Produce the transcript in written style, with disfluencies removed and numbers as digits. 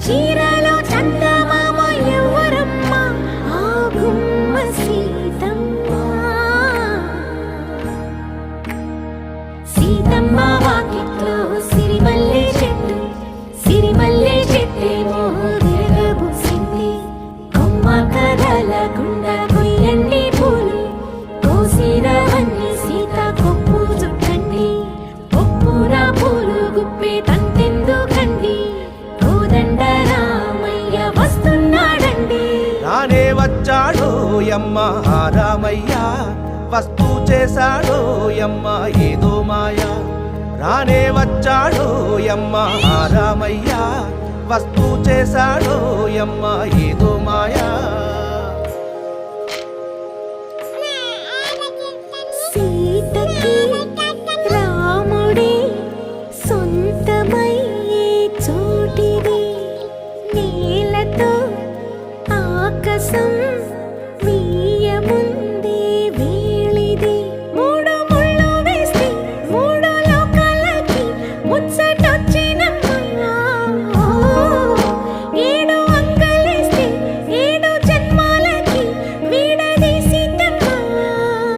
చీరలో చందమామ ఎవరమ్మ ఆ గుమ్మ సీతమ్మ సీతమ్మ వాకిట్లో సిరిమల్లె చెట్టు సిరిమల్లె చెట్టేమో విరగబూసింది కొమ్మ కదలకుండా కొయ్యండి పూలు కోసిరవన్నీ సీత కొప్పు చుట్టండి ఒప్పున పూలు గుప్పే తంతెందుకండి కోదండ రామయ్య వస్తున్నాడండి రానే వచ్చాడో యమ్మ ఆ రామయ్య వస్తూ చేశాడో యమ్మ ఏదో మాయ రానే వచ్చాడో యమ్మ ఆ రామయ్య వస్తూ చేశాడో యమ్మ ఏదో మాయా సీతకి రాముడే సొంతమయ్యే చోటిది నేలతో ఆకాశం